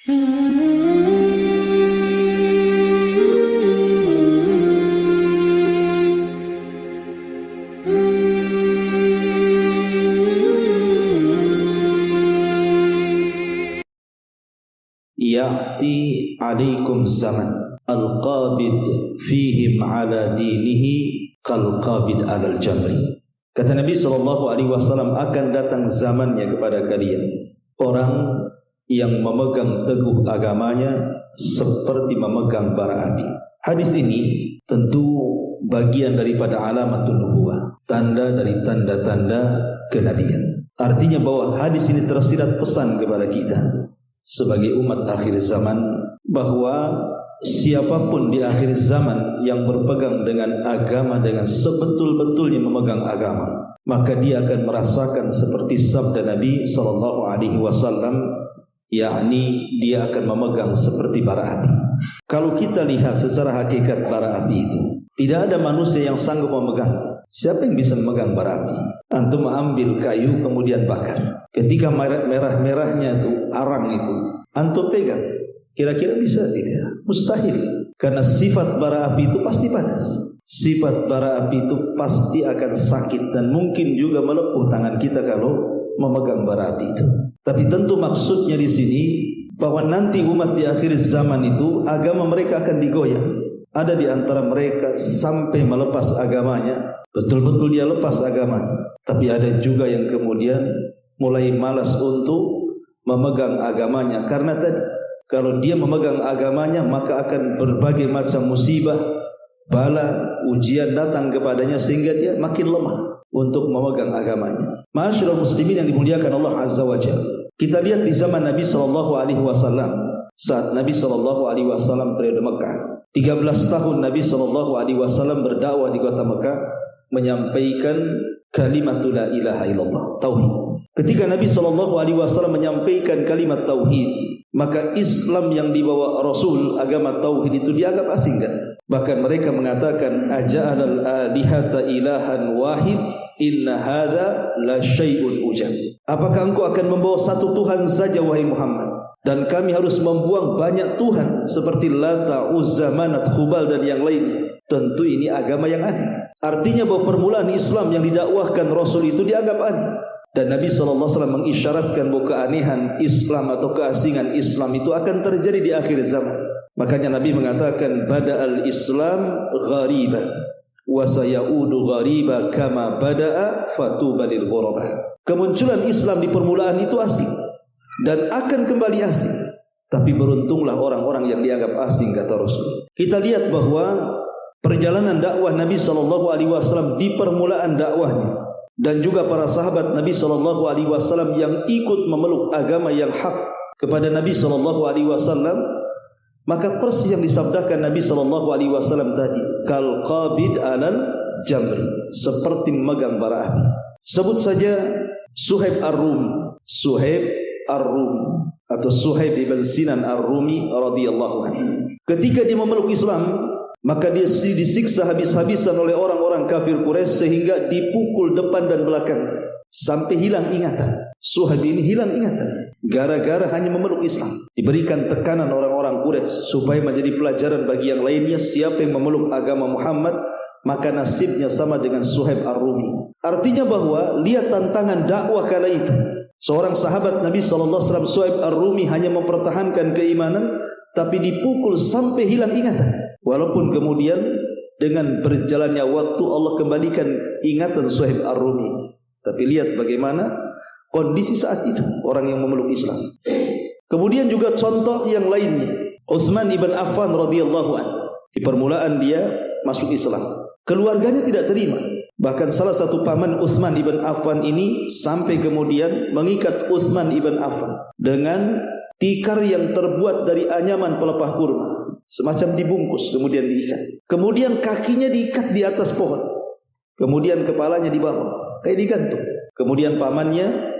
Ya'ti alaikum zaman al-qabid fihim ala dinihi kal-qabid alal jamri. Kata Nabi SAW, akan datang zamannya kepada kalian orang yang memegang teguh agamanya seperti memegang bara api. Hadis ini tentu bagian daripada alamatun nubuwah, tanda dari tanda-tanda kenabian. Artinya bahwa hadis ini tersirat pesan kepada kita sebagai umat akhir zaman bahwa siapapun di akhir zaman yang berpegang dengan agama dengan sebetul-betulnya memegang agama, maka dia akan merasakan seperti sabda Nabi SAW, yakni dia akan memegang seperti bara api. Kalau kita lihat secara hakikat bara api itu, tidak ada manusia yang sanggup memegang. Siapa yang bisa memegang bara api? Antum ambil kayu kemudian bakar. Ketika merah-merahnya itu, arang itu, antum pegang, kira-kira bisa tidak? Mustahil. Karena sifat bara api itu pasti panas. Sifat bara api itu pasti akan sakit dan mungkin juga melepuh tangan kita kalau memegang bara api itu. Tapi tentu maksudnya di sini bahwa nanti umat di akhir zaman itu agama mereka akan digoyang. Ada di antara mereka sampai melepas agamanya, betul-betul dia lepas agamanya. Tapi ada juga yang kemudian mulai malas untuk memegang agamanya, karena tadi kalau dia memegang agamanya maka akan berbagai macam musibah, bala, ujian datang kepadanya sehingga dia makin lemah untuk memegang agamanya. Ma'asyiral muslimin yang dimuliakan Allah Azza wa Jalla, kita lihat di zaman Nabi SAW, saat Nabi SAW periode Mekah, 13 tahun Nabi SAW berdakwah di kota Mekah, menyampaikan kalimat la ilaha illallah, tauhid. Ketika Nabi SAW menyampaikan kalimat tauhid, maka Islam yang dibawa Rasul, agama tauhid itu dianggap asing kan? Bahkan mereka mengatakan aja'alal alihata ilahan wahid inna hadza la syai'un ujab. Apakah engkau akan membawa satu Tuhan saja wahai Muhammad, dan kami harus membuang banyak Tuhan seperti Lata, Uzza, Manat, Hubal dan yang lainnya? Tentu ini agama yang aneh. Artinya bahwa permulaan Islam yang didakwahkan Rasul itu dianggap aneh. Dan Nabi SAW mengisyaratkan bahwa keanehan Islam atau keasingan Islam itu akan terjadi di akhir zaman. Makanya Nabi mengatakan bada'al Islam ghariban wa sayaudu ghariba kama bada'a fatuba lil ghuraba. Kemunculan Islam di permulaan itu asing dan akan kembali asing. Tapi beruntunglah orang-orang yang dianggap asing, kata Rasul. Kita lihat bahwa perjalanan dakwah Nabi SAW di permulaan dakwahnya, dan juga para sahabat Nabi SAW yang ikut memeluk agama yang hak kepada Nabi SAW, maka persis yang disabdakan Nabi SAW tadi, kal qabid alal jamri, seperti memegang bara api. Sebut saja Suhaib Ar-Rumi, Suhaib Ar-Rumi atau Suhaib ibn Sinan Ar-Rumi radhiyallahu anhu. Ketika dia memeluk Islam, maka dia disiksa habis-habisan oleh orang-orang kafir Quraisy sehingga dipukul depan dan belakang sampai hilang ingatan. Suhaib ini hilang ingatan gara-gara hanya memeluk Islam. Diberikan tekanan orang-orang Quraisy supaya menjadi pelajaran bagi yang lainnya, siapa yang memeluk agama Muhammad maka nasibnya sama dengan Suhaib Ar-Rumi. Artinya bahwa lihat tantangan dakwah kala itu. Seorang sahabat Nabi SAW, Suhaib Ar-Rumi, hanya mempertahankan keimanan tapi dipukul sampai hilang ingatan. Walaupun kemudian dengan berjalannya waktu Allah kembalikan ingatan Suhaib Ar-Rumi. Tapi lihat bagaimana kondisi saat itu orang yang memeluk Islam. Kemudian juga contoh yang lainnya, Utsman ibn Affan radhiyallahu anhu. Di permulaan dia masuk Islam, keluarganya tidak terima. Bahkan salah satu paman Utsman ibn Affan ini sampai kemudian mengikat Utsman ibn Affan dengan tikar yang terbuat dari anyaman pelepah kurma, semacam dibungkus kemudian diikat. Kemudian kakinya diikat di atas pohon, kemudian kepalanya di bawah kayak digantung. Kemudian pamannya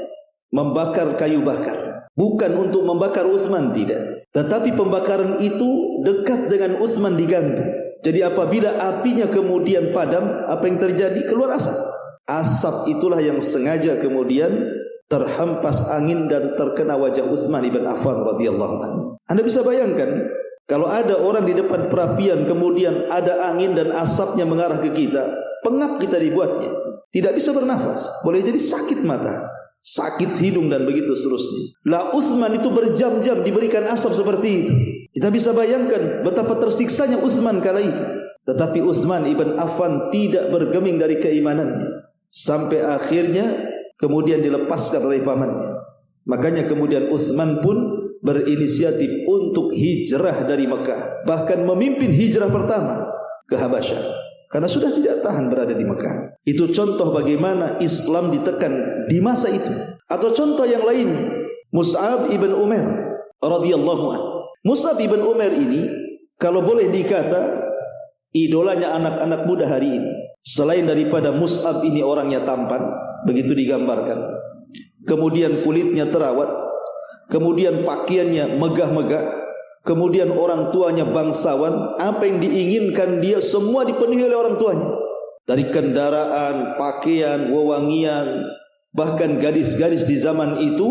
membakar kayu bakar, bukan untuk membakar Utsman, tidak, tetapi pembakaran itu dekat dengan Utsman digantung. Jadi apabila apinya kemudian padam, apa yang terjadi? Keluar asap. Asap itulah yang sengaja kemudian terhempas angin dan terkena wajah Utsman ibn Affan radhiyallahu anhu. Anda bisa bayangkan kalau ada orang di depan perapian kemudian ada angin dan asapnya mengarah ke kita, pengap kita dibuatnya, tidak bisa bernafas, boleh jadi sakit mata, sakit hidung dan begitu seterusnya. Lah Utsman itu berjam-jam diberikan asap seperti itu. Kita bisa bayangkan betapa tersiksanya Utsman kala itu. Tetapi Utsman ibn Affan tidak bergeming dari keimanannya sampai akhirnya kemudian dilepaskan oleh pamannya. Makanya kemudian Utsman pun berinisiatif untuk hijrah dari Mekah, bahkan memimpin hijrah pertama ke Habasyah karena sudah tidak tahan berada di Mekah. Itu contoh bagaimana Islam ditekan di masa itu. Atau contoh yang lainnya, Mus'ab ibn Umair radhiyallahu anhu. Mus'ab ibn Umair ini kalau boleh dikata idolanya anak-anak muda hari ini. Selain daripada Mus'ab ini orangnya tampan, begitu digambarkan, kemudian kulitnya terawat, kemudian pakaiannya megah-megah, kemudian orang tuanya bangsawan, apa yang diinginkan dia semua dipenuhi oleh orang tuanya. Dari kendaraan, pakaian, wewangian, bahkan gadis-gadis di zaman itu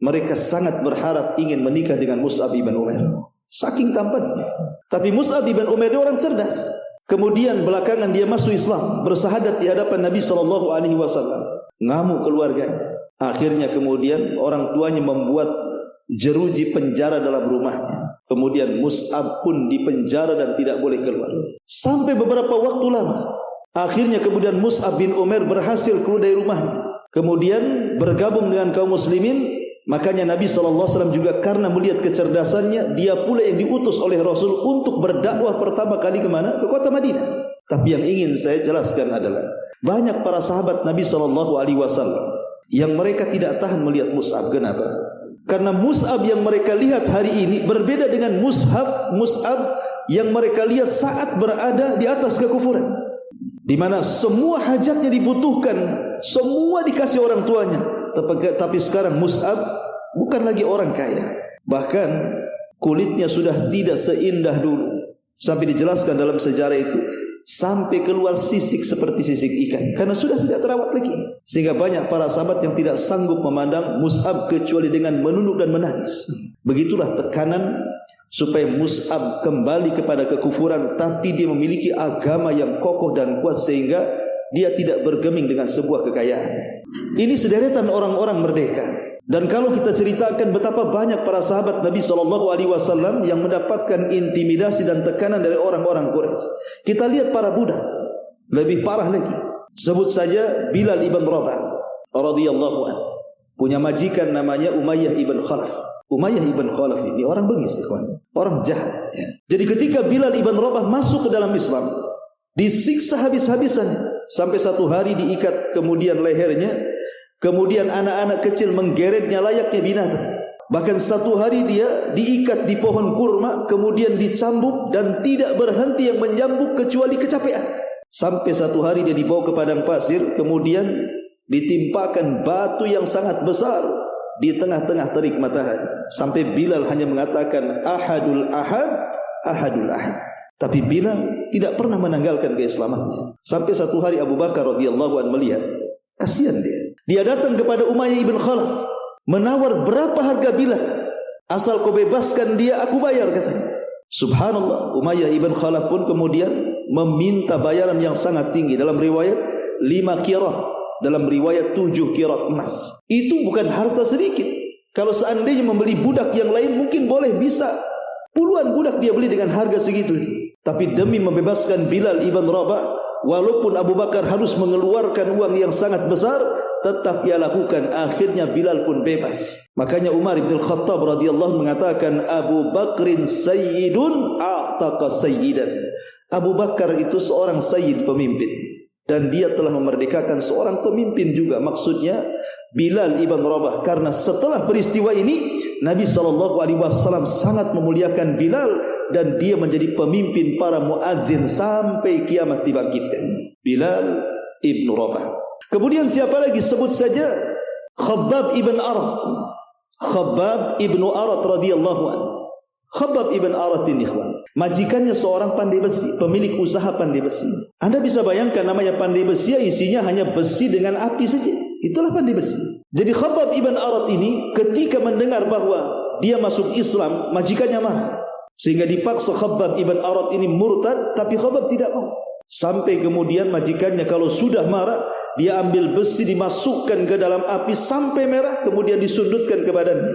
mereka sangat berharap ingin menikah dengan Mus'ab ibn Umair. Saking tampannya. Tapi Mus'ab ibn Umair dia orang cerdas. Kemudian belakangan dia masuk Islam, bersahadat di hadapan Nabi SAW. Ngamuk keluarganya. Akhirnya kemudian orang tuanya membuat jeruji penjara dalam rumahnya. Kemudian Mus'ab pun dipenjara dan tidak boleh keluar. Sampai beberapa waktu lama. Akhirnya kemudian Mus'ab bin Umair berhasil keluar dari rumahnya. Kemudian bergabung dengan kaum muslimin. Makanya Nabi SAW juga karena melihat kecerdasannya, dia pula yang diutus oleh Rasul untuk berdakwah pertama kali kemana? Ke kota Madinah. Tapi yang ingin saya jelaskan adalah banyak para sahabat Nabi SAW yang mereka tidak tahan melihat Mus'ab. Kenapa? Karena Mus'ab yang mereka lihat hari ini berbeda dengan Mus'ab yang mereka lihat saat berada di atas kekufuran, di mana semua hajatnya dibutuhkan, semua dikasih orang tuanya. Tapi sekarang Mus'ab bukan lagi orang kaya, bahkan kulitnya sudah tidak seindah dulu. Sampai dijelaskan dalam sejarah itu, sampai keluar sisik seperti sisik ikan, karena sudah tidak terawat lagi. Sehingga banyak para sahabat yang tidak sanggup memandang Mus'ab kecuali dengan menunduk dan menangis. Begitulah tekanan supaya Mus'ab kembali kepada kekufuran, tapi dia memiliki agama yang kokoh dan kuat sehingga dia tidak bergeming dengan sebuah kekayaan. Ini sederetan orang-orang merdeka. Dan kalau kita ceritakan betapa banyak para sahabat Nabi SAW yang mendapatkan intimidasi dan tekanan dari orang-orang Quraisy. Kita lihat para budak, lebih parah lagi. Sebut saja Bilal ibn Rabah radhiyallahu anhu. Punya majikan namanya Umayyah ibn Khalaf. Umayyah ibn Khalaf ini orang bengis, ikhwan, orang jahat ya. Jadi ketika Bilal ibn Rabah masuk ke dalam Islam, disiksa habis-habisan sampai satu hari diikat kemudian lehernya. Kemudian anak-anak kecil menggeretnya layaknya binatang. Bahkan satu hari dia diikat di pohon kurma, kemudian dicambuk dan tidak berhenti yang mencambuk kecuali kecapean. Sampai satu hari dia dibawa ke padang pasir, kemudian ditimpakan batu yang sangat besar di tengah-tengah terik matahari. Sampai Bilal hanya mengatakan ahadul ahad, ahadul ahad. Tapi Bilal tidak pernah menanggalkan keislamannya. Sampai satu hari Abu Bakar radhiyallahu anhu melihat, kasihan dia. Dia datang kepada Umayyah ibn Khalaf, menawar berapa harga Bilal, asal kau bebaskan dia, aku bayar, katanya. Subhanallah, Umayyah ibn Khalaf pun kemudian meminta bayaran yang sangat tinggi. Dalam riwayat 5 qirat, dalam riwayat 7 qirat emas. Itu bukan harta sedikit. Kalau seandainya membeli budak yang lain mungkin boleh bisa puluhan budak dia beli dengan harga segitu. Tapi demi membebaskan Bilal ibn Rabah, walaupun Abu Bakar harus mengeluarkan uang yang sangat besar, tetap ia lakukan. Akhirnya Bilal pun bebas. Makanya Umar bin Khattab radhiyallahu mengatakan, Abu Bakrin sayyidun a'taqa sayyidan. Abu Bakar itu seorang sayyid, pemimpin, dan dia telah memerdekakan seorang pemimpin juga. Maksudnya Bilal ibn Rabah. Karena setelah peristiwa ini Nabi SAW sangat memuliakan Bilal, dan dia menjadi pemimpin para muadzin sampai kiamat dibangkitkan. Bilal ibn Rabah. Kemudian siapa lagi? Sebut saja Khabbab ibn Arat. Khabbab ibn Arat radhiyallahu anhu. Khabbab ibn Arat ini, ikhwan, majikannya seorang pandai besi, pemilik usaha pandai besi. Anda bisa bayangkan namanya pandai besi, isinya hanya besi dengan api saja. itulah pandai besi. Jadi Khabbab ibn Arat ini ketika mendengar bahwa dia masuk Islam, majikannya marah. Sehingga dipaksa Khabbab ibn Arat ini murtad, tapi Khabbab tidak mau. Sampai kemudian majikannya kalau sudah marah, dia ambil besi dimasukkan ke dalam api sampai merah, kemudian disundutkan ke badannya.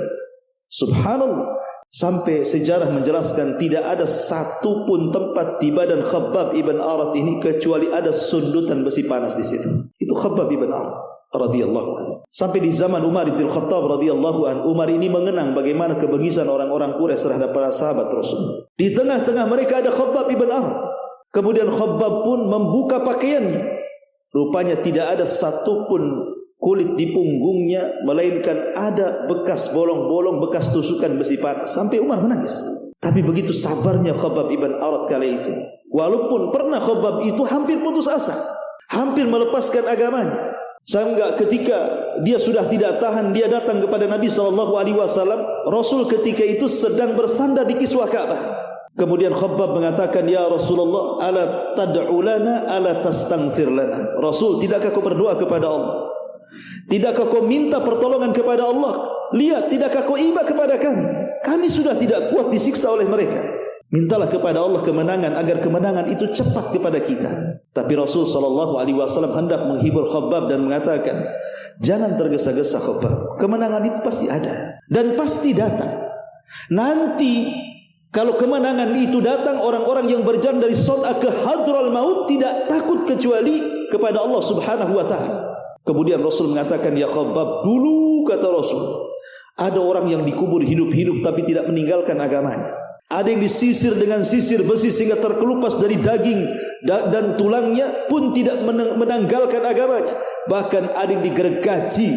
Subhanallah. Sampai sejarah menjelaskan tidak ada satu pun tempat di badan Khabbab ibn Arat ini kecuali ada sundutan besi panas di situ. Itu Khabbab ibn Arat radhiyallahu anhu. Sampai di zaman Umar bin Khattab radhiyallahu anhu, Umar ini mengenang bagaimana kebengisan orang-orang Quraisy terhadap para sahabat Rasul. Di tengah-tengah mereka ada Khabbab ibn Arat. Kemudian Khabbab pun membuka pakaiannya. Rupanya tidak ada satu pun kulit di punggungnya, melainkan ada bekas bolong-bolong, bekas tusukan besi panas. Sampai Umar menangis. Tapi begitu sabarnya Khabbab ibn Arat kali itu. Walaupun pernah Khabbab itu hampir putus asa, hampir melepaskan agamanya. Sehingga ketika dia sudah tidak tahan, dia datang kepada Nabi SAW. Rasul ketika itu sedang bersandar di kiswah Ka'bah. Kemudian Khabbab mengatakan, "Ya Rasulullah, ala tad'u lana, ala tastaghfir lana." Rasul, tidakkah kau berdoa kepada Allah? Tidakkah kau minta pertolongan kepada Allah? Lihat, tidakkah kau iba kepada kami? Kami sudah tidak kuat disiksa oleh mereka. Mintalah kepada Allah kemenangan agar kemenangan itu cepat kepada kita. Tapi Rasul SAW hendak menghibur Khabbab dan mengatakan, jangan tergesa-gesa Khabbab. Kemenangan itu pasti ada dan pasti datang. Nanti kalau kemenangan itu datang, orang-orang yang berjalan dari Son'a ke Hadral Maut tidak takut kecuali kepada Allah Subhanahu wa ta'ala. Kemudian Rasul mengatakan, ya Khabbab, dulu kata Rasul, ada orang yang dikubur hidup-hidup tapi tidak meninggalkan agamanya. Ada yang disisir dengan sisir besi sehingga terkelupas dari daging dan tulangnya pun tidak menanggalkan agamanya. Bahkan ada yang digergaji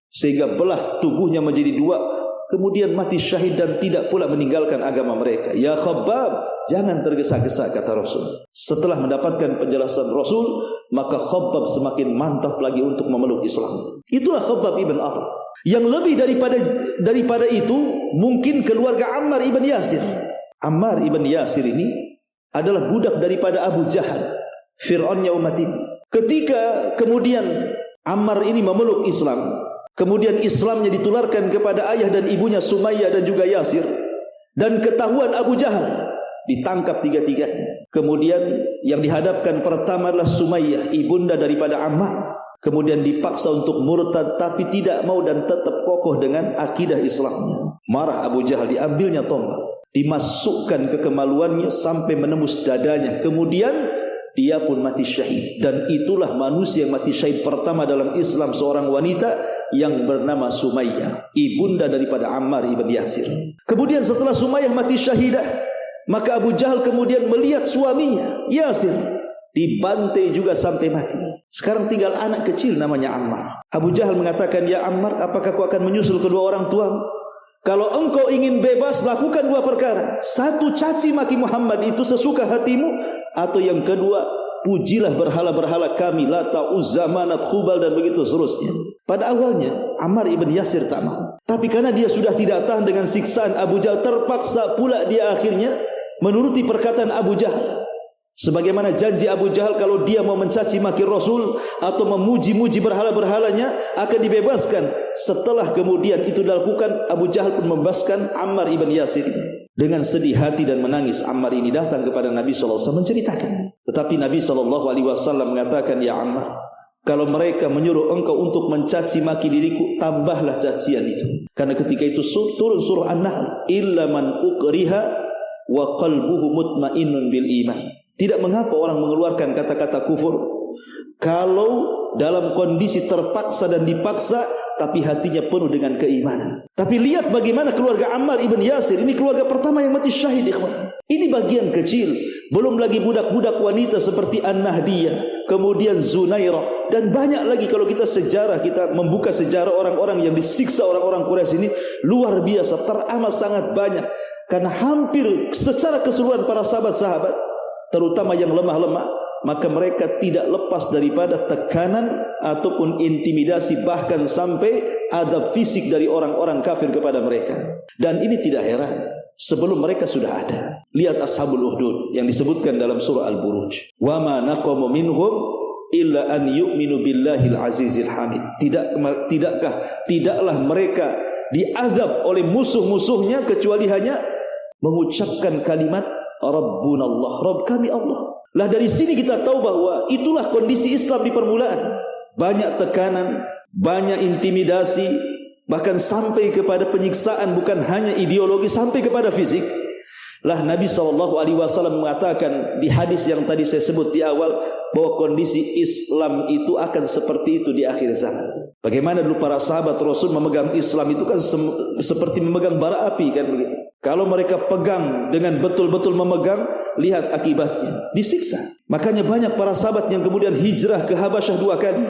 sehingga belah tubuhnya menjadi dua, kemudian mati syahid dan tidak pula meninggalkan agama mereka. Ya Khabbab, jangan tergesa-gesa kata Rasul. Setelah mendapatkan penjelasan Rasul, maka Khabbab semakin mantap lagi untuk memeluk Islam. Itulah Khabbab ibn Arat. Yang lebih daripada itu, mungkin keluarga Ammar ibn Yasir. Ammar ibn Yasir ini adalah budak daripada Abu Jahal, Fir'aunnya umat ini. Ketika kemudian Ammar ini memeluk Islam, kemudian Islamnya ditularkan kepada ayah dan ibunya Sumayyah dan juga Yasir, dan ketahuan Abu Jahal, ditangkap tiga-tiganya. Kemudian yang dihadapkan pertama adalah Sumayyah, ibunda daripada Ammar. Kemudian dipaksa untuk murtad tapi tidak mau dan tetap kokoh dengan akidah Islamnya. Marah Abu Jahal, diambilnya tombak, dimasukkan ke kemaluannya sampai menembus dadanya. Kemudian dia pun mati syahid. Dan itulah manusia yang mati syahid pertama dalam Islam, seorang wanita yang bernama Sumayyah, ibunda daripada Ammar ibn Yasir. Kemudian setelah Sumayyah mati syahidah, maka Abu Jahal kemudian melihat suaminya Yasir dibantai juga sampai mati. Sekarang tinggal anak kecil namanya Ammar. Abu Jahal mengatakan, ya Ammar, apakah kau akan menyusul kedua orang tuamu? Kalau engkau ingin bebas, lakukan dua perkara. Satu, caci maki Muhammad itu sesuka hatimu. Atau yang kedua, pujilah berhala-berhala kami, Lata, Uzza, Manat, Khubal dan begitu seterusnya. Pada awalnya Ammar ibn Yasir tak mau, tapi karena dia sudah tidak tahan dengan siksaan Abu Jahal, terpaksa pula dia akhirnya menuruti perkataan Abu Jahal. Sebagaimana janji Abu Jahal, kalau dia mau mencaci maki Rasul atau memuji-muji berhala-berhalanya akan dibebaskan. Setelah kemudian itu dilakukan, Abu Jahal pun membebaskan Ammar ibn Yasir. Dengan sedih hati dan menangis, Ammar ini datang kepada Nabi SAW menceritakan. Tetapi Nabi SAW mengatakan, ya Ammar, kalau mereka menyuruh engkau untuk mencaci maki diriku, tambahlah cacian itu. Karena ketika itu turun surah An-Nahl, illa man ukriha wa qalbuhu mutmainnun bil iman. Tidak mengapa orang mengeluarkan kata-kata kufur kalau dalam kondisi terpaksa dan dipaksa, tapi hatinya penuh dengan keimanan. Tapi lihat bagaimana keluarga Ammar ibn Yasir. Ini keluarga pertama yang mati syahid, ikhwan. Ini bagian kecil. Belum lagi budak-budak wanita seperti An-Nahdiyah, kemudian Zunairah, dan banyak lagi. Kalau kita membuka sejarah orang-orang yang disiksa orang-orang Quraisy ini, luar biasa, teramat sangat banyak. Karena hampir secara keseluruhan para sahabat-sahabat, terutama yang lemah-lemah, maka mereka tidak lepas daripada tekanan ataupun intimidasi, bahkan sampai adab fisik dari orang-orang kafir kepada mereka. Dan ini tidak heran, sebelum mereka sudah ada. Lihat Ashabul Ukhdud yang disebutkan dalam surah Al-Buruj. Wa ma naqamu minhum illa an yu'minu billahil azizil hamid. Tidaklah mereka diazab oleh musuh-musuhnya kecuali hanya mengucapkan kalimat Rabbunallah, Rabb kami Allah. Lah dari sini kita tahu bahwa itulah kondisi Islam di permulaan. Banyak tekanan, banyak intimidasi, bahkan sampai kepada penyiksaan, bukan hanya ideologi, sampai kepada fisik. Lah Nabi SAW mengatakan di hadis yang tadi saya sebut di awal, bahwa kondisi Islam itu akan seperti itu di akhir zaman. Bagaimana dulu para sahabat Rasul memegang Islam itu kan seperti memegang bara api kan begitu. Kalau mereka pegang dengan betul-betul memegang, lihat akibatnya, disiksa. Makanya banyak para sahabat yang kemudian hijrah ke Habasyah 2 kali.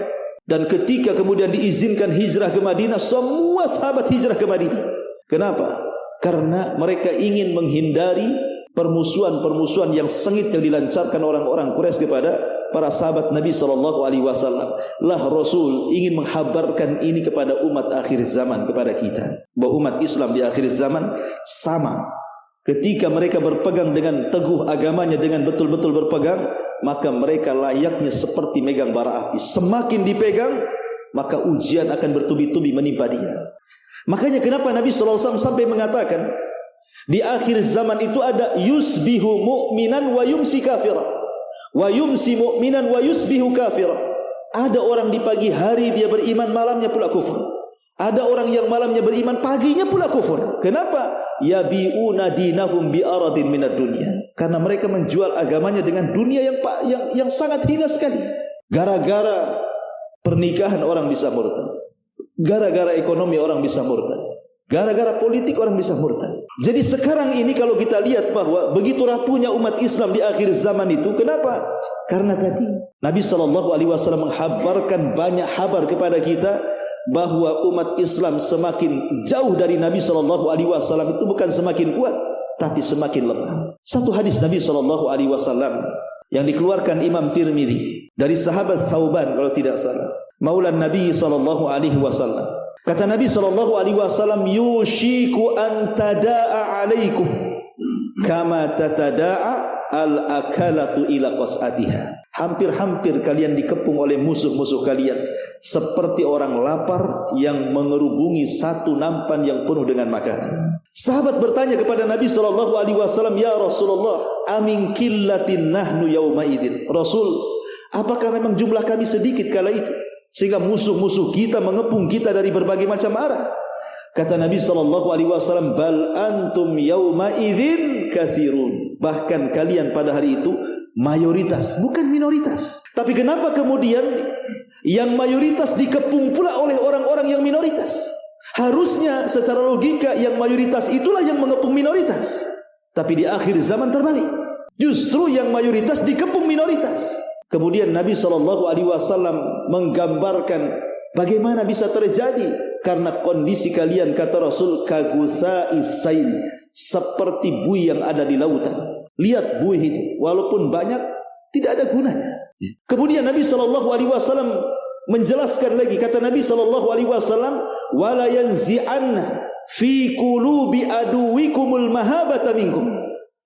Dan ketika kemudian diizinkan hijrah ke Madinah, semua sahabat hijrah ke Madinah. Kenapa? Karena mereka ingin menghindari permusuhan-permusuhan yang sengit yang dilancarkan orang-orang Quraisy kepada para sahabat Nabi SAW. Lah Rasul ingin menghabarkan ini kepada umat akhir zaman, kepada kita, bahwa umat Islam di akhir zaman sama. Ketika mereka berpegang dengan teguh agamanya, dengan betul-betul berpegang, maka mereka layaknya seperti megang bara api. Semakin dipegang, maka ujian akan bertubi-tubi menimpa dia. Makanya kenapa Nabi SAW sampai mengatakan, di akhir zaman itu ada yusbihu mu'minan wa yumsi kafira, wa yumsi mu'minan wa yusbihu kafira. Ada orang di pagi hari dia beriman, malamnya pula kufur. Ada orang yang malamnya beriman, paginya pula kufur. Kenapa? Yabi'una dinahum bi'aradin minad dunya. Karena mereka menjual agamanya dengan dunia yang sangat hina sekali. Gara-gara pernikahan orang bisa murtad, gara-gara ekonomi orang bisa murtad, gara-gara politik orang bisa murtad. Jadi sekarang ini kalau kita lihat bahwa begitu rapuhnya umat Islam di akhir zaman itu, kenapa? Karena tadi Nabi SAW menghabarkan banyak kabar kepada kita bahwa umat Islam semakin jauh dari Nabi SAW itu bukan semakin kuat, tapi semakin lemah. Satu hadis Nabi SAW yang dikeluarkan Imam Tirmidzi dari sahabat Thauban kalau tidak salah, Maulan Nabi SAW. Kata Nabi SAW, yushiku an tada'a alaikum kama tatada'a al-akalatu ila qas'atiha. Hampir-hampir kalian dikepung oleh musuh-musuh kalian seperti orang lapar yang mengerubungi satu nampan yang penuh dengan makanan. Sahabat bertanya kepada Nabi SAW, ya Rasulullah, amin killatin nahnu yawma idin. Rasul, apakah memang jumlah kami sedikit kala itu sehingga musuh-musuh kita mengepung kita dari berbagai macam arah? Kata Nabi SAW, bal antum yawma idin kathirun. Bahkan kalian pada hari itu mayoritas, bukan minoritas. Tapi kenapa kemudian yang mayoritas dikepung pula oleh orang-orang yang minoritas? Harusnya secara logika yang mayoritas itulah yang mengepung minoritas. Tapi di akhir zaman terbalik, justru yang mayoritas dikepung minoritas. Kemudian Nabi SAW menggambarkan bagaimana bisa terjadi. Karena kondisi kalian, kata Rasul, kagusa'is sail, seperti buih yang ada di lautan. Lihat buih itu, walaupun banyak, tidak ada gunanya. Kemudian Nabi SAW menjelaskan lagi, kata Nabi SAW, wala yanzi'anna fi qulubi aduwikumul mahabata minkum.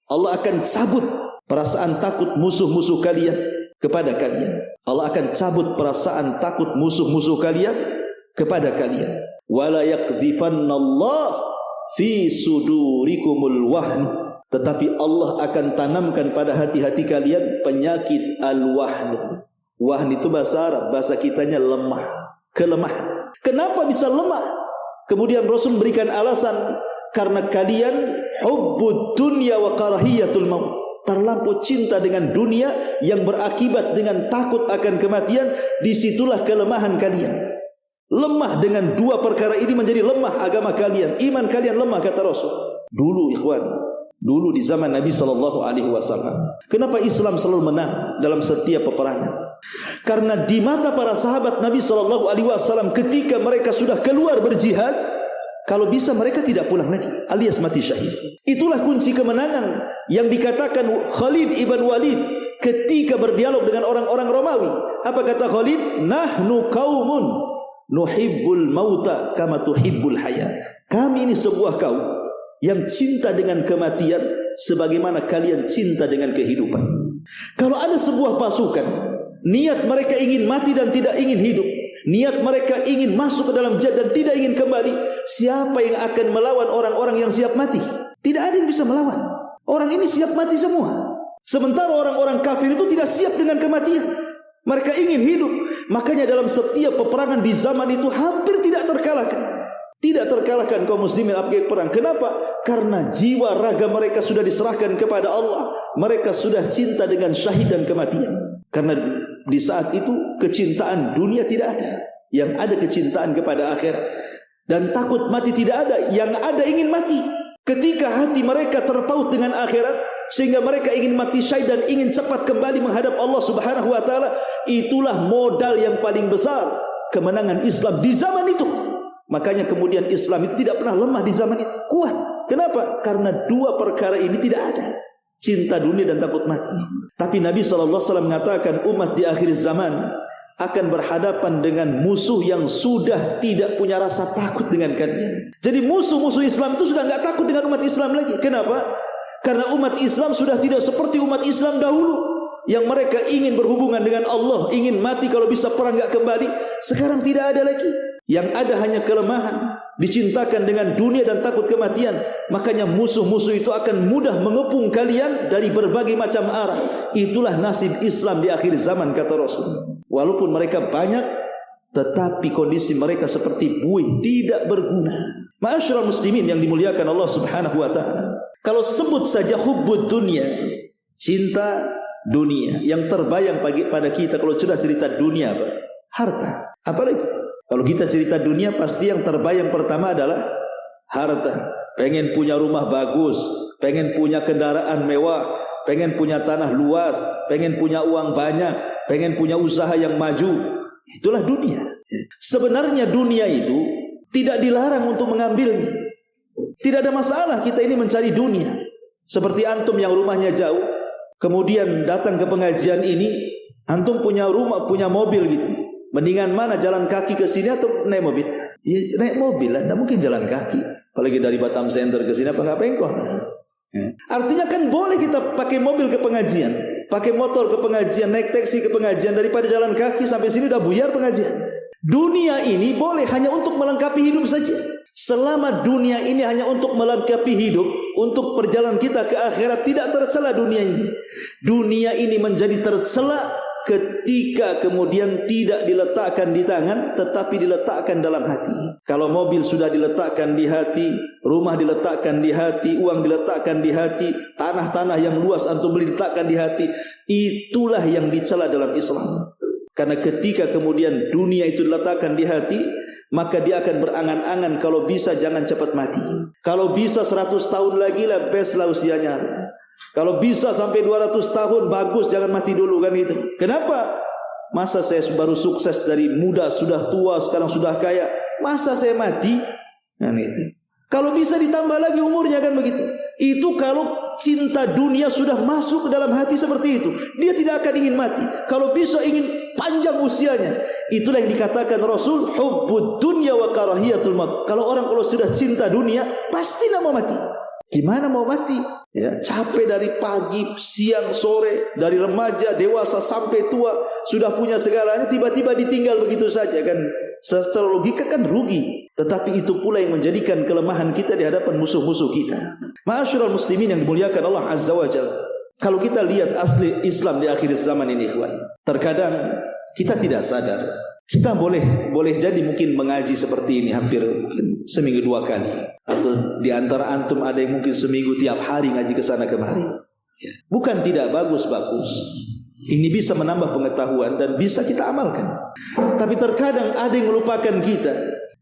Allah akan cabut perasaan takut musuh-musuh kalian kepada kalian. Allah akan cabut perasaan takut musuh-musuh kalian kepada kalian. Wala yakdhifannallah fi sudurikumul wahn. Tetapi Allah akan tanamkan pada hati-hati kalian penyakit al-wahn. Wahn itu bahasa Arab, bahasa kitanya lemah, kelemahan. Kenapa bisa lemah? Kemudian Rasul memberikan alasan, karena kalian hubbud dunya wa karahiyatul maut. Terlampau cinta dengan dunia yang berakibat dengan takut akan kematian. Disitulah kelemahan kalian. Lemah dengan dua perkara ini menjadi lemah agama kalian, iman kalian lemah, kata Rasul. Dulu ikhwan, dulu di zaman Nabi SAW, kenapa Islam selalu menang dalam setiap peperangan? Karena di mata para sahabat Nabi SAW, ketika mereka sudah keluar berjihad, kalau bisa mereka tidak pulang lagi, alias mati syahid. Itulah kunci kemenangan yang dikatakan Khalid ibn Walid ketika berdialog dengan orang-orang Romawi. Apa kata Khalid? Nahnu qaumun nuhibbul mauta kama tuhibbul haya. Kami ini sebuah kaum yang cinta dengan kematian sebagaimana kalian cinta dengan kehidupan. Kalau ada sebuah pasukan Niat mereka ingin mati dan tidak ingin hidup. Niat mereka ingin masuk ke dalam jannah dan tidak ingin kembali. Siapa yang akan melawan orang-orang yang siap mati? Tidak ada yang bisa melawan. Orang ini siap mati semua. Sementara orang-orang kafir itu tidak siap dengan kematian. Mereka ingin hidup. Makanya dalam setiap peperangan di zaman itu hampir tidak terkalahkan. Tidak terkalahkan kaum muslimin apabila perang. Kenapa? Karena jiwa raga mereka sudah diserahkan kepada Allah. Mereka sudah cinta dengan syahid dan kematian. Karena di saat itu kecintaan dunia tidak ada. Yang ada kecintaan kepada akhirat. Dan takut mati tidak ada. Yang ada ingin mati. Ketika hati mereka terpaut dengan akhirat, sehingga mereka ingin mati syahid dan ingin cepat kembali menghadap Allah Subhanahu wa taala, itulah modal yang paling besar kemenangan Islam di zaman itu. Makanya kemudian Islam itu tidak pernah lemah di zaman itu, kuat. Kenapa? Karena dua perkara ini tidak ada. Cinta dunia dan takut mati. Tapi Nabi SAW mengatakan umat di akhir zaman akan berhadapan dengan musuh yang sudah tidak punya rasa takut dengan kalian. Jadi musuh-musuh Islam itu sudah enggak takut dengan umat Islam lagi. Kenapa? Karena umat Islam sudah tidak seperti umat Islam dahulu, yang mereka ingin berhubungan dengan Allah, ingin mati kalau bisa perang enggak kembali. Sekarang tidak ada lagi. Yang ada hanya kelemahan, dicintakan dengan dunia dan takut kematian. Makanya musuh-musuh itu akan mudah mengepung kalian dari berbagai macam arah. Itulah nasib Islam di akhir zaman, kata Rasul. Walaupun mereka banyak, tetapi kondisi mereka seperti buih, tidak berguna. Ma'asyiral muslimin yang dimuliakan Allah Subhanahu wa taala. Kalau sebut saja hubbud dunia, cinta dunia, yang terbayang pada kita kalau sudah cerita dunia apa? Harta. Apalagi kalau kita cerita dunia, pasti yang terbayang pertama adalah harta. Pengen punya rumah bagus, pengen punya kendaraan mewah, pengen punya tanah luas, pengen punya uang banyak, pengen punya usaha yang maju. Itulah dunia. Sebenarnya dunia itu tidak dilarang untuk mengambilnya. Tidak ada masalah kita ini mencari dunia. Seperti antum yang rumahnya jauh, kemudian datang ke pengajian ini, antum punya rumah, punya mobil gitu. Mendingan mana, jalan kaki ke sini atau naik mobil? Ya, naik mobil lah, tidak mungkin jalan kaki. Apalagi dari Batam Center ke sini apa nggak pengkor? Artinya kan boleh kita pakai mobil ke pengajian, pakai motor ke pengajian, naik taksi ke pengajian, daripada jalan kaki sampai sini udah buyar pengajian. Dunia ini boleh hanya untuk melengkapi hidup saja. Selama dunia ini hanya untuk melengkapi hidup, untuk perjalanan kita ke akhirat, tidak tercela dunia ini. Dunia ini menjadi tercela ketika kemudian tidak diletakkan di tangan, tetapi diletakkan dalam hati. Kalau mobil sudah diletakkan di hati, rumah diletakkan di hati, uang diletakkan di hati, tanah-tanah yang luas antum beli diletakkan di hati, itulah yang dicela dalam Islam. Karena ketika kemudian dunia itu diletakkan di hati, maka dia akan berangan-angan kalau bisa jangan cepat mati. Kalau bisa 100 tahun lagi lah, best lah usianya. Kalau bisa sampai 200 tahun, bagus, jangan mati dulu, kan itu. Kenapa? Masa saya baru sukses dari muda, sudah tua, sekarang sudah kaya, masa saya mati? Kan itu. Kalau bisa ditambah lagi umurnya, kan begitu. Itu kalau cinta dunia sudah masuk ke dalam hati seperti itu, dia tidak akan ingin mati. Kalau bisa ingin panjang usianya. Itulah yang dikatakan Rasul, hubbud dunya wa karahiyatul maut. Kalau sudah cinta dunia, pasti tidak mau mati. Gimana mau mati? Ya, capek dari pagi, siang, sore, dari remaja, dewasa sampai tua, sudah punya segalanya, tiba-tiba ditinggal begitu saja, kan? Secara logika kan rugi. Tetapi itu pula yang menjadikan kelemahan kita di hadapan musuh-musuh kita. Ma'asyiral muslimin yang dimuliakan Allah Azza wa Jalla. Kalau kita lihat asli Islam di akhir zaman ini, ikhwan, terkadang kita tidak sadar. Kita boleh jadi mungkin mengaji seperti ini hampir seminggu 2 kali, atau di antara antum ada yang mungkin seminggu tiap hari ngaji ke sana kemari. Ya. Bukan tidak bagus. Ini bisa menambah pengetahuan dan bisa kita amalkan. Tapi terkadang ada yang melupakan kita.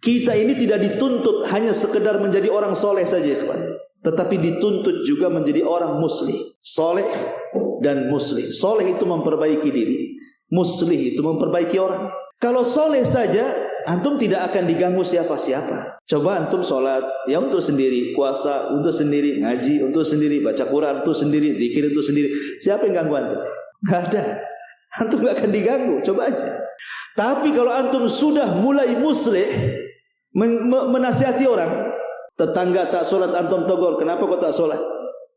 Kita ini tidak dituntut hanya sekedar menjadi orang soleh saja, kawan. Tetapi dituntut juga menjadi orang muslih. Soleh dan muslih. Soleh itu memperbaiki diri, muslih itu memperbaiki orang. Kalau soleh saja, antum tidak akan diganggu siapa-siapa. Coba antum sholat, ya untuk sendiri, puasa untuk sendiri, ngaji untuk sendiri, baca Quran untuk sendiri, zikir untuk sendiri. Siapa yang ganggu antum? Gak ada. Antum gak akan diganggu, coba aja. Tapi kalau antum sudah mulai muslih, menasihati orang, tetangga tak sholat antum tegur, kenapa kau tak sholat?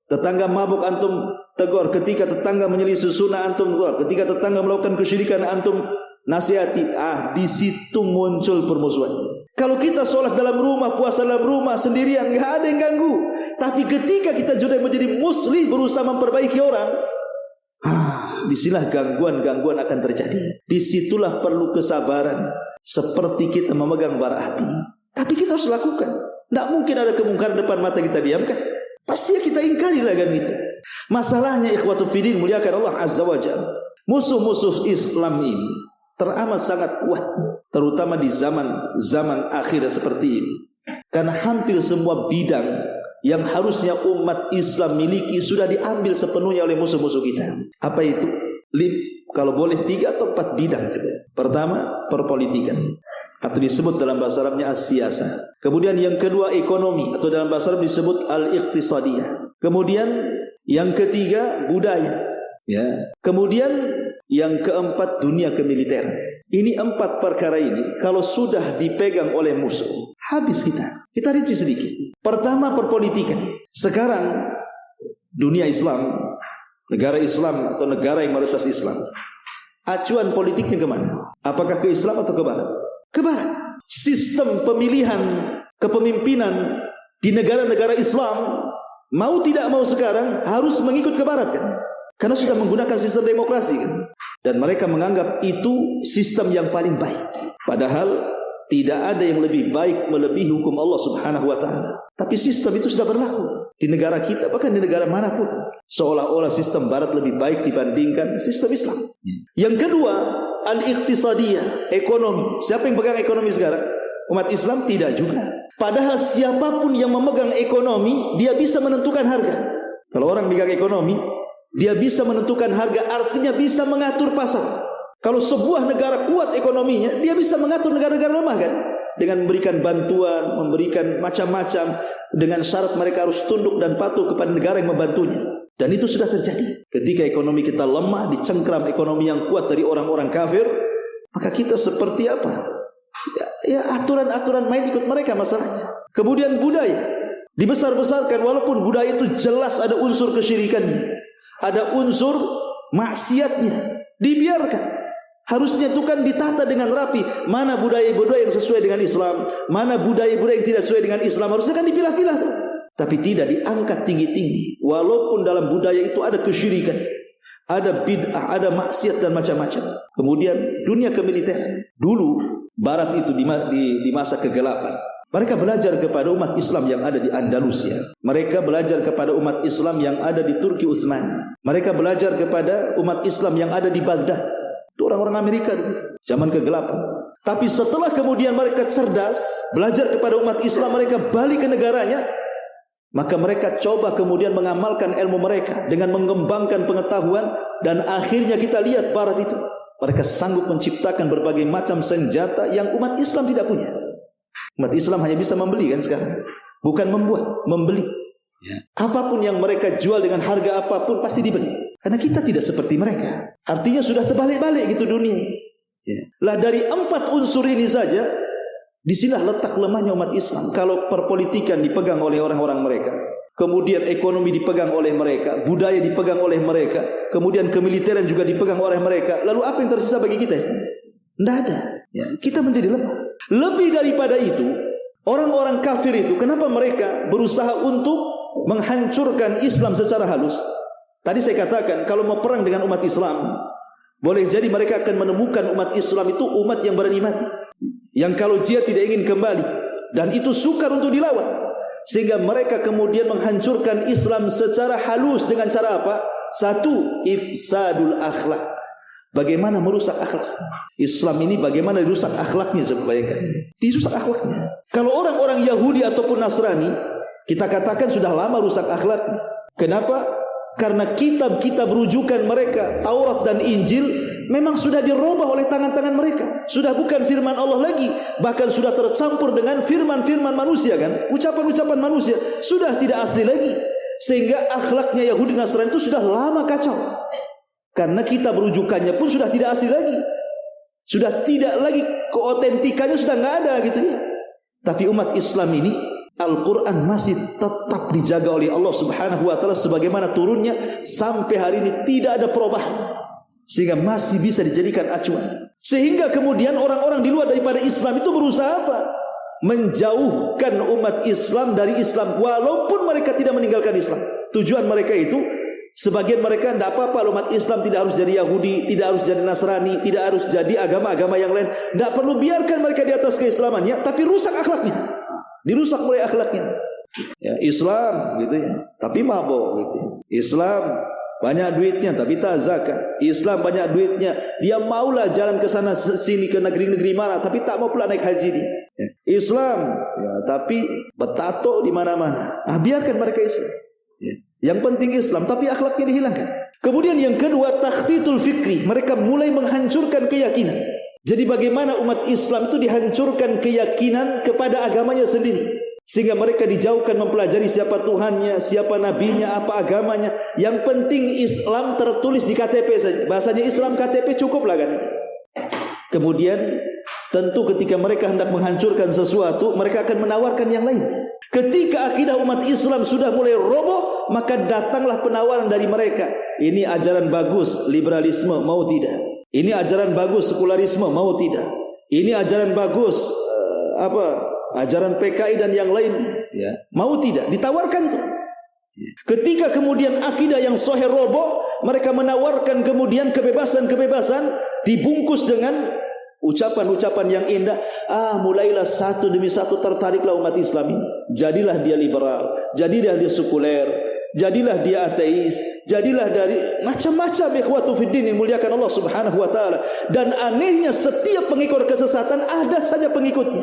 Tetangga mabuk antum tegur, ketika tetangga menyelisih sunnah antum tegur, ketika tetangga melakukan kesyirikan antum nasihati. Di situ muncul permusuhan. Kalau kita sholat dalam rumah, puasa dalam rumah sendirian, nggak ada yang ganggu. Tapi ketika kita sudah menjadi muslih, berusaha memperbaiki orang, disinilah gangguan-gangguan akan terjadi. Disitulah perlu kesabaran, seperti kita memegang bara api. Tapi kita harus lakukan. Tidak mungkin ada kemungkaran depan mata kita diamkan. Pasti kita ingkari lah kan gitu. Masalahnya ikhwatu fiddin, muliakan Allah Azza wa Jalla, musuh-musuh Islam ini teramat sangat kuat, terutama di zaman akhir seperti ini. Karena hampir semua bidang yang harusnya umat Islam miliki sudah diambil sepenuhnya oleh musuh-musuh kita. Apa itu? Kalau boleh 3 atau 4 bidang coba. Pertama, perpolitikan, atau disebut dalam bahasa Arabnya as-siyasah. Kemudian yang kedua, ekonomi, atau dalam bahasa Arab disebut al-iqtisadiyah. Kemudian yang ketiga, budaya. Ya. Kemudian yang keempat, dunia kemiliteran. Ini 4 perkara ini kalau sudah dipegang oleh musuh, habis kita. Kita rinci sedikit. Pertama, perpolitikan. Sekarang dunia Islam, negara Islam atau negara yang mayoritas Islam, acuan politiknya kemana? Apakah ke Islam atau ke Barat? Ke Barat. Sistem pemilihan kepemimpinan di negara-negara Islam, mau tidak mau sekarang harus mengikut ke Barat kan? Karena sudah menggunakan sistem demokrasi kan? Dan mereka menganggap itu sistem yang paling baik. Padahal tidak ada yang lebih baik melebihi hukum Allah Subhanahu wa ta'ala. Tapi sistem itu sudah berlaku di negara kita, bahkan di negara manapun. Seolah-olah sistem Barat lebih baik dibandingkan sistem Islam. Yang kedua, al-iqtisadiyah, ekonomi. Siapa yang pegang ekonomi sekarang? Umat Islam? Tidak juga. Padahal siapapun yang memegang ekonomi, dia bisa menentukan harga. Kalau orang pegang ekonomi, dia bisa menentukan harga, artinya bisa mengatur pasar. Kalau sebuah negara kuat ekonominya, dia bisa mengatur negara-negara lemah kan? Dengan memberikan bantuan, memberikan macam-macam, dengan syarat mereka harus tunduk dan patuh kepada negara yang membantunya. Dan itu sudah terjadi. Ketika ekonomi kita lemah, dicengkram ekonomi yang kuat dari orang-orang kafir, maka kita seperti apa? Ya aturan-aturan main ikut mereka masalahnya. Kemudian budaya dibesar-besarkan, walaupun budaya itu jelas ada unsur kesyirikannya, ada unsur maksiatnya, dibiarkan. Harusnya itu kan ditata dengan rapi. Mana budaya-budaya yang sesuai dengan Islam, mana budaya-budaya yang tidak sesuai dengan Islam, harusnya kan dipilah-pilah tuh. Tapi tidak diangkat tinggi-tinggi. Walaupun dalam budaya itu ada kesyirikan, ada bid'ah, ada maksiat dan macam-macam. Kemudian dunia kemiliteran. Dulu Barat itu di masa kegelapan, mereka belajar kepada umat Islam yang ada di Andalusia. Mereka belajar kepada umat Islam yang ada di Turki Utsmani. Mereka belajar kepada umat Islam yang ada di Baghdad. Itu orang-orang Amerika zaman kegelapan. Tapi setelah kemudian mereka cerdas, belajar kepada umat Islam, mereka balik ke negaranya, maka mereka coba kemudian mengamalkan ilmu mereka dengan mengembangkan pengetahuan, dan akhirnya kita lihat Barat itu, mereka sanggup menciptakan berbagai macam senjata yang umat Islam tidak punya. Umat Islam hanya bisa membeli kan sekarang, bukan membuat, membeli. Apapun yang mereka jual dengan harga apapun pasti dibeli. Karena kita tidak seperti mereka. Artinya sudah terbalik-balik gitu dunia. Lah dari 4 unsur ini saja, disinilah letak lemahnya umat Islam. Kalau perpolitikan dipegang oleh orang-orang mereka, kemudian ekonomi dipegang oleh mereka, budaya dipegang oleh mereka, kemudian kemiliteran juga dipegang oleh mereka, lalu apa yang tersisa bagi kita? Tidak ada. Kita menjadi lemah. Lebih daripada itu, orang-orang kafir itu, kenapa mereka berusaha untuk menghancurkan Islam secara halus? Tadi saya katakan, kalau mau perang dengan umat Islam, boleh jadi mereka akan menemukan umat Islam itu umat yang berani mati, yang kalau dia tidak ingin kembali, dan itu sukar untuk dilawan. Sehingga mereka kemudian menghancurkan Islam secara halus dengan cara apa? Satu, ifsadul akhlak. Bagaimana merusak akhlak? Islam ini bagaimana dirusak akhlaknya? Coba bayangkan. Dirusak akhlaknya. Kalau orang-orang Yahudi ataupun Nasrani, kita katakan sudah lama rusak akhlaknya. Kenapa? Karena kitab-kitab rujukan mereka, Taurat dan Injil, memang sudah dirubah oleh tangan-tangan mereka. Sudah bukan firman Allah lagi, bahkan sudah tercampur dengan firman-firman manusia kan, ucapan-ucapan manusia, sudah tidak asli lagi. Sehingga akhlaknya Yahudi Nasrani itu sudah lama kacau. Karena kitab rujukannya pun sudah tidak asli lagi. Sudah tidak lagi, keotentikannya sudah enggak ada gitu ya. Tapi umat Islam ini Al-Quran masih tetap dijaga oleh Allah Subhanahu wa ta'ala sebagaimana turunnya sampai hari ini, tidak ada perubahan, sehingga masih bisa dijadikan acuan. Sehingga kemudian orang-orang di luar daripada Islam itu berusaha apa? Menjauhkan umat Islam dari Islam, walaupun mereka tidak meninggalkan Islam. Tujuan mereka itu, sebagian mereka tidak apa-apa umat Islam tidak harus jadi Yahudi, tidak harus jadi Nasrani, tidak harus jadi agama-agama yang lain, tidak perlu, biarkan mereka di atas keislamannya, tapi rusak akhlaknya. Dirusak mulai akhlaknya. Ya, Islam gitu ya, tapi mabok gitu. Islam banyak duitnya tapi tak zakat. Islam banyak duitnya, dia maulah jalan ke sana sini ke negeri-negeri mana, tapi tak mau pula naik haji dia. Ya. Islam ya, tapi bertato di mana-mana. Biarkan mereka Islam. Ya. Yang penting Islam, tapi akhlaknya dihilangkan. Kemudian yang kedua, takhtitul fikri. Mereka mulai menghancurkan keyakinan. Jadi bagaimana umat Islam itu dihancurkan keyakinan kepada agamanya sendiri, sehingga mereka dijauhkan mempelajari siapa Tuhannya, siapa nabinya, apa agamanya. Yang penting Islam tertulis di KTP saja. Bahasanya Islam KTP cukuplah kan. Kemudian tentu ketika mereka hendak menghancurkan sesuatu, mereka akan menawarkan yang lain. Ketika akidah umat Islam sudah mulai roboh, maka datanglah penawaran dari mereka. Ini ajaran bagus, liberalisme, mau tidak? Ini ajaran bagus, sekularisme, mau tidak? Ini ajaran bagus, ajaran PKI dan yang lainnya, ya, mau tidak? Ditawarkan tuh. Ketika kemudian akidah yang sahih roboh, mereka menawarkan kemudian kebebasan-kebebasan dibungkus dengan ucapan-ucapan yang indah. Mulailah satu demi satu tertariklah umat Islam ini. Jadilah dia liberal, jadilah dia sekuler, jadilah dia ateis, jadilah dari macam-macam ikhwatu fiddin yang muliakan Allah Subhanahu wa taala. Dan anehnya setiap pengikut kesesatan ada saja pengikutnya.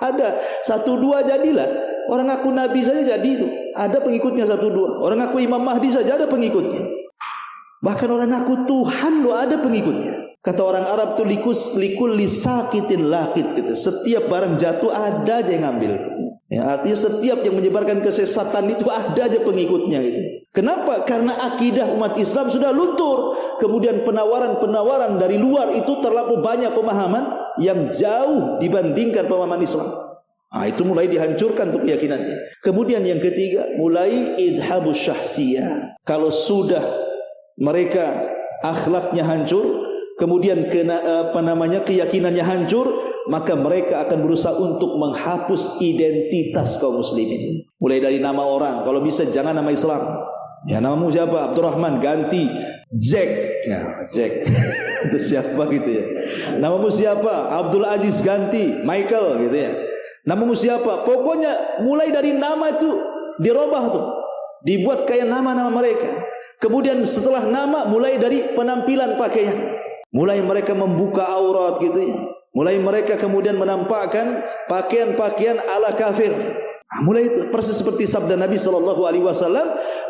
Ada satu dua jadilah. Orang ngaku nabi saja jadi itu, ada pengikutnya satu dua. Orang ngaku Imam Mahdi saja ada pengikutnya. Bahkan orang ngaku Tuhan lo ada pengikutnya. Kata orang Arab tu likul lisakitin lakit gitu. Setiap barang jatuh ada aja yang ngambil. Ya, artinya setiap yang menyebarkan kesesatan itu ada aja pengikutnya gitu. Kenapa? Karena akidah umat Islam sudah luntur. Kemudian penawaran-penawaran dari luar itu terlalu banyak pemahaman yang jauh dibandingkan pemahaman Islam. Itu mulai dihancurkan untuk keyakinannya. Kemudian yang ketiga, mulai idhabus syahsiyah. Kalau sudah mereka akhlaknya hancur, kemudian keyakinannya hancur, maka mereka akan berusaha untuk menghapus identitas kaum muslimin. Mulai dari nama orang, kalau bisa jangan nama Islam. Ya, namamu siapa? Abdurrahman, ganti Jack. Ya, Jack. Itu siapa gitu ya. Namamu siapa? Abdul Aziz, ganti Michael gitu ya. Namamu siapa? Pokoknya mulai dari nama itu dirubah tuh, dibuat kayak nama-nama mereka. Kemudian setelah nama, mulai dari penampilan pakaian. Mulai mereka membuka aurat gitu ya. Mulai mereka kemudian menampakkan pakaian-pakaian ala kafir. Mulai itu persis seperti sabda Nabi SAW,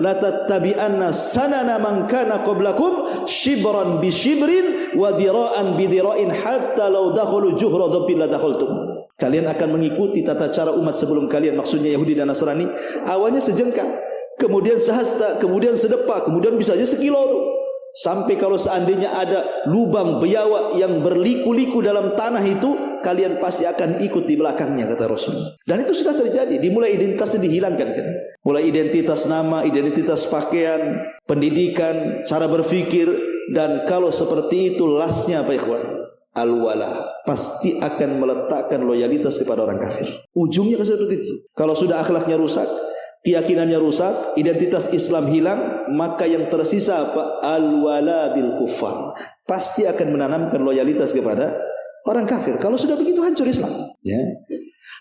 la tattabi'anna sanana man kana qablakum shibran bi shibrin wa dhira'an bi dhira'in hatta law dakhulu juhra dhabbin la dakhaltum. Kalian akan mengikuti tata cara umat sebelum kalian, maksudnya Yahudi dan Nasrani. Awalnya sejengkal, kemudian sehasta, kemudian sedepak, kemudian bisa aja sekilo tuh. Sampai kalau seandainya ada lubang biawak yang berliku-liku dalam tanah itu, kalian pasti akan ikut di belakangnya, kata Rasul. Dan itu sudah terjadi. Dimulai identitasnya dihilangkan kan. Mulai identitas nama, identitas pakaian, pendidikan, cara berfikir. Dan kalau seperti itu, lasnya apa ikhwan? Al-wala. Pasti akan meletakkan loyalitas kepada orang kafir. Ujungnya seperti itu. Kalau sudah akhlaknya rusak, keyakinannya rusak, identitas Islam hilang, maka yang tersisa apa? Al-wala bil kuffar. Pasti akan menanamkan loyalitas kepada orang kafir. Kalau sudah begitu hancur Islam. Ya.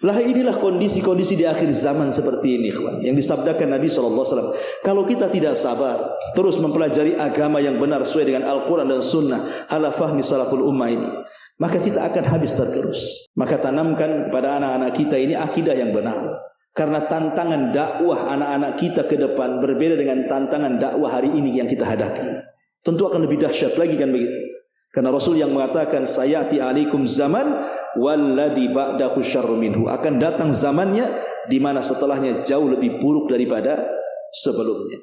Lah inilah kondisi-kondisi di akhir zaman seperti ini, ikhwan, yang disabdakan Nabi SAW. Kalau kita tidak sabar, terus mempelajari agama yang benar sesuai dengan Al-Quran dan Sunnah, ala fahmi salaful ummah ini, maka kita akan habis tergerus. Maka tanamkan pada anak-anak kita ini akidah yang benar. Karena tantangan dakwah anak-anak kita ke depan berbeda dengan tantangan dakwah hari ini yang kita hadapi. Tentu akan lebih dahsyat lagi kan begitu. Karena Rasul yang mengatakan sayati alaikum zaman walladzi ba'dahu syarrun minhu, akan datang zamannya di mana setelahnya jauh lebih buruk daripada sebelumnya.